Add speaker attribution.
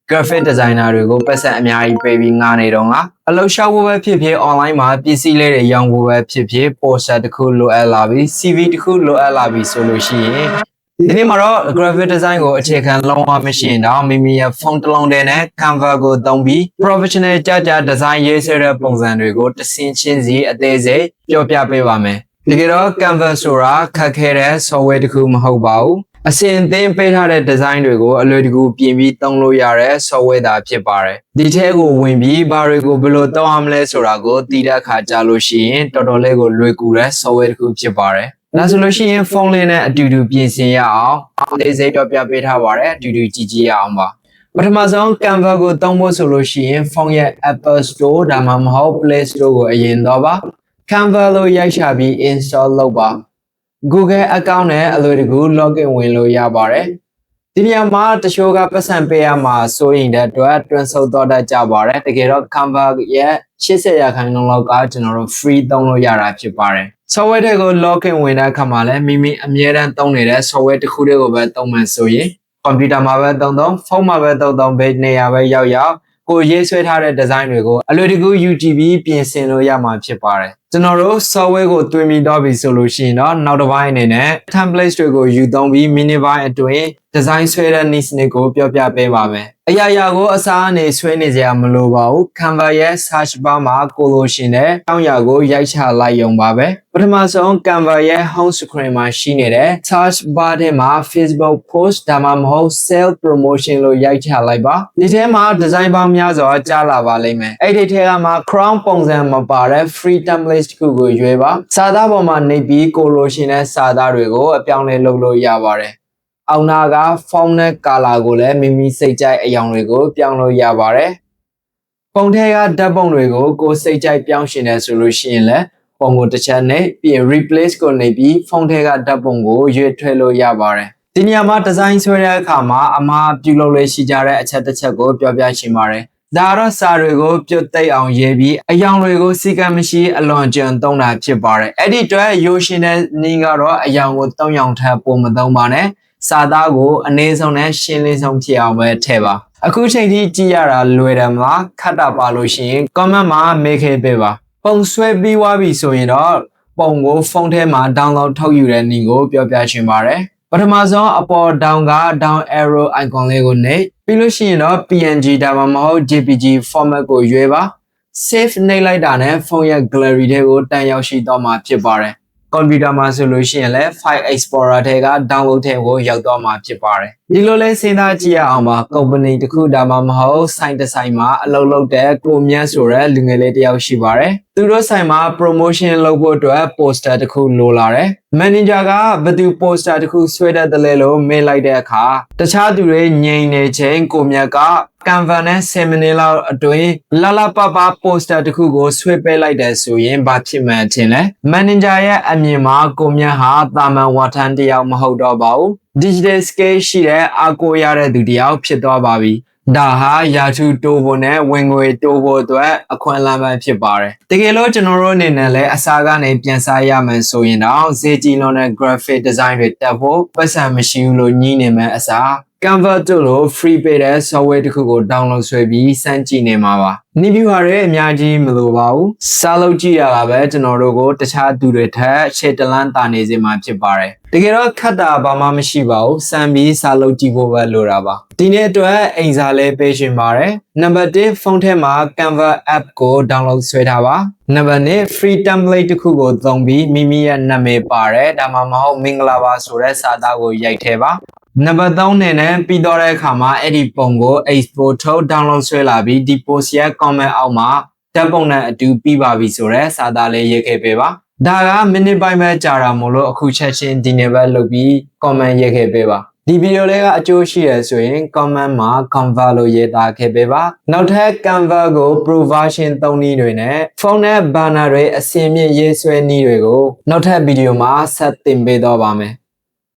Speaker 1: graphic designer တွေကိုပတ်စံအများကြီးပေးပြီးငားနေတော့ငါအလုပ်ရှောက်ဖို့ပဲဖြစ်ဖြစ် online မှာပစ္စည်းလေးတွေရောင်းဖို့ပဲဖြစ်ဖြစ် poster တစ်ခုလိုအပ်လာပြီး CV တစ်ခုလိုအပ်လာပြီးဆိုလို့ရှိရင်ဒီနေ့မှာတော့ graphic design ကိုအခြေခံလုံးဝမရှိရင်တော့မိမိရဲ့ဖုန်းတစ်လုံးတည်းနဲ့ Canva ကိုသုံးပြီး professional ကြကြ design ရေးဆွဲတဲ့ပုံစံတွေကိုတစ်ဆင့်ချင်းစီအသေးစိတ်ပြောပြပေးပါမယ်တကယ်တော့ Canva ဆိုတာခက်ခဲတဲ့ software တစ်ခုမဟုတ်ပါဘူးအစဉ်အသင်းပေးထားတဲ့ design တွေကိုအလွယ်တကူပြင်ပြီးသုံးလို့ရတဲ့ software သာဖြစ်ပါတယ်ဒီထဲကိုဝင်ပြီးဘာတွေကိုဘယ်လိုသုံးရမလဲဆိုတာကိုသိတဲ့အခါကြာလို့ရှိရင်တော်တော်လေးကိုလွယ်ကူတဲ့ software တစ်ခုဖြစ်ပါတယ်ဒါဆိုလို့ရှိရင်ဖုန်းလေးနဲ့အတူတူပြင်ဆင်ရအောင်အစိတ်တော့ပြပေးထားပါတယ်အတူတူကြည့်ကြည့်ရအောင်ပါပထမဆုံး Canva ကိုသုံးဖို့ဆိုလို့ရှိရင်ဖုန်းရဲ့ Apple Store ဒါမှမဟုတ် Play Store ကိုအရင်တော့ပါ Canva လို့ရိုက်ချပြီး install လုပ်ပါ Google account နဲ့အလွယ်တကူ login ဝင်လို့ရပါတယ်ဒီနေရာမှာတချို့ကပတ်စံပေးရမှာဆိုရင်တဲ့အတွက်တွန်းဆုပ်တော့တတ်ကြပါတယ်တကယ်တော့ Canva ရဲ့80%လောက်ကကျွန်တော်တို့ free သုံးလို့ရတာဖြစ်ပါတယ် software တွေကို login ဝင်တဲ့အခါမှာလည်းမိမိအမြဲတမ်းသုံးနေတဲ့ software တစ်ခုတည်းကိုပဲသုံးမှဆိုရင် computer မှာပဲသုံးဖုန်းမှာပဲသုံးဘယ်နေရာပဲရောက်ကိုရေးဆွဲထားတဲ့ design တွေကိုအလွယ်တကူ UTB ပြင်ဆင်လို့ရမှာဖြစ်ပါတယ်ကျွန်တော်တို့ software ကိုတွင်ပြီးတော့ပြီဆိုလို့ရှိရင်တော့နောက်တစ်ပိုင်းအနေနဲ့ templates တွေကိုယူသုံးပြီး mini byte အတွင်း design ဆွဲတဲ့ nit ကိုပြောပြပေးပါမယ်အရာရာကိုအစားအနေဆွဲနေကြရမလို့ပါဘူး Canva ရဲ့ search bar မှာကိုလိုရှင်တဲ့တောင်းရာကိုရိုက်ချလိုက်ရုံပါပဲပထမဆုံး Canva ရဲ့ home screen မှာရှိနေတဲ့ search bar ထဲမှာ Facebook post ဒါမှမဟုတ် sale promotion လို့ရိုက်ချလိုက်ပါဒီထဲမှာ design ပေါင်းများစွာကြားလာပါလိမ့်မယ်အဲ့ဒီထဲကမှ crown ပုံစံမပါတဲ့ free template တစ်ခုကိုရွေးပါစာသားပေါ်မှာနှိပ်ပြီးကိုလိုရှင်တဲ့စာသားတွေကိုအပြောင်းလဲလုပ်လို့ရပါတယ်အောင်နာက font နဲ့ color ကိုလည်းမိမိစိတ်ကြိုက်အရောင်တွေကိုပြောင်းလို့ရပါတယ်ပုံထဲကဓာတ်ပုံတွေကိုကိုစိတ်ကြိုက်ပြောင်းရှင်တယ်ဆိုလို့ရှိရင်လည်းပုံကိုတစ်ချက်နဲ့ပြီးရင် replace ကိုနှိပ်ပြီး font ထဲကဓာတ်ပုံကိုရွေးထွဲလို့ရပါတယ်ဒီနေရာမှာ design ဆွဲတဲ့အခါမှာအမှားပြုလုပ်လို့ရှိကြတဲ့အချက်တစ်ချက်ကိုပြောပြရှင်းပါတယ်ဒါတော့စာတွေကိုပြုတ်သိပ်အောင်ရေးပြီးအယောင်တွေကိုစီကံမရှိအလွန်ကျွံသုံးတာဖြစ်ပါတယ်အဲ့ဒီအတွက်ရိုးရှင်းတဲ့နည်းကတော့အယောင်ကို3ယောင်ထပ်ပုံမသုံးပါနဲ့စာသားကိုအနည်းဆုံးနဲ့ရှင်းလင်းဆုံးဖြစ်အောင်ပဲထည့်ပါအခုချိန်ထိကြည့်ရတာလွယ်တယ်မလားခက်တာပါလို့ရှိရင် comment မှာမေးခဲ့ပေးပါပုံဆွဲပြီးွားပြီဆိုရင်တော့ပုံကိုဖုန်းထဲမှာ download ထုတ်ယူတဲ့နည်းကိုပြောပြချင်ပါတယ်ပထမဆုံးအပေါ် down က down arrow icon လေးကိုနှိပ်ပြီးလို့ရှိရင်တော့ PNG ဒါမှမဟုတ် JPG format ကိုရွေးပါ save နှိပ်လိုက်တာနဲ့ဖုန်းရဲ့ gallery ထဲကိုတန်ရောက်ရှိတော့မှာဖြစ်ပါတယ်ကွန်ပျူတာမှာဆိုလို့ရှိရင်လည်း file explorer ထဲက download ထဲကိုရောက်တော့မှာဖြစ်ပါတယ်ဒီလိုလဲစဉ်းစားကြည့်ရအောင်ပါ company တစ်ခုဒါမှမဟုတ် site တစ်ဆိုင်မှာအလုပ်လုပ်တဲ့ကိုမြတ်ဆိုတဲ့လူငယ်လေးတစ်ယောက်ရှိပါတယ်သူတို့ဆိုင်မှာ promotion လုပ်ဖို့အတွက် poster တစ်ခုလိုလာတယ် manager ကဘယ်သူ poster တစ်ခုဆွဲတတ်တယ်လဲလို့မေးလိုက်တဲ့အခါတခြားသူတွေငြိမ်နေချိန်ကိုမြတ်က Canva နဲ့7 မိနစ်လောက်အတွင်းလာလာပပ poster တစ်ခုကိုဆွဲပေးလိုက်တယ်ဆိုရင်ဘာဖြစ်မှန်းထင်လဲ manager ရဲ့အမြင်မှာကိုမြတ်ဟာတာမန်ဝါထမ်းတစ်ယောက်မဟုတ်တော့ပါဘူး digital scale ရှိတဲ့အားကိုးရတဲ့သူတစ်ယောက်ဖြစ်သွားပါပြီဒါဟာရာထူးတိုးဖို့နဲ့ဝင်ငွေတိုးဖို့အတွက်အခွင့်အလမ်းပဲဖြစ်ပါတယ်တကယ်လို့ကျွန်တော်တို့အနေနဲ့လည်းအစားကနေပြန်စားရမယ်ဆိုရင်တော့ဈေးကြီးလွန်းတဲ့ graphic design တွေတက်ဖို့ပတ်စံမရှိဘူးလို့ညည်းနေမယ်အစား Canva တို့လို free ပေးတဲ့ software တစ်ခုကို download ဆွဲပြီးစမ်းကြည့်နေမှာပါ။ Review ဟာလည်းအများကြီးမလိုပါဘူး။စာလုပ်ကြည့်ရတာပဲကျွန်တော်တို့ကိုတခြားသူတွေထက်ရှေ့တလန်းတာနေစေမှာဖြစ်ပါတယ်။တကယ်တော့ခက်တာဘာမှမရှိပါဘူး။စမ်းပြီးစာလုပ်ကြည့်ဖို့ပဲလိုတာပါ။ဒီနေ့အတွက်အိမ်စာလေးပေးရှင်ပါတယ်။ Number 1ဖုန်းထဲမှာ Canva app ကို download ဆွဲထားပါ။ Number 2 free template တစ်ခုကိုသုံးပြီးမိမိရဲ့နာမည်ပါတယ်ဒါမှမဟုတ်မင်္ဂလာပါဆိုတဲ့စာသားကိုရိုက်ထည့်ပါနံပါတ်3နဲ့ပြီးတော့တဲ့အခါမှာအဲ့ဒီပုံကို export ထုတ် download ဆွဲလာပြီးဒီ post ရဲ့ comment အောက်မှာဓာတ်ပုံနဲ့အတူပြီးပါပြီဆိုတော့စာသားလေးရေးခဲ့ပေးပါဒါကမိနစ်ပိုင်းပဲကြာတာမို့လို့အခုချက်ချင်းဒီနေ့ပဲလုပ်ပြီး comment ရေးခဲ့ပေးပါဒီဗီဒီယိုလေးကအကျိုးရှိရဆိုရင် comment မှာ Canva လို့ရေးသားခဲ့ပေးပါနောက်ထပ် Canva ကို Pro version 3နည်းတွေနဲ့ဖုန်းနဲ့ banner တွေအစင်မြင့်ရေးဆွဲနည်းတွေကိုနောက်ထပ်ဗီဒီယိုမှာဆက်သင်ပေးတော့ပါမယ်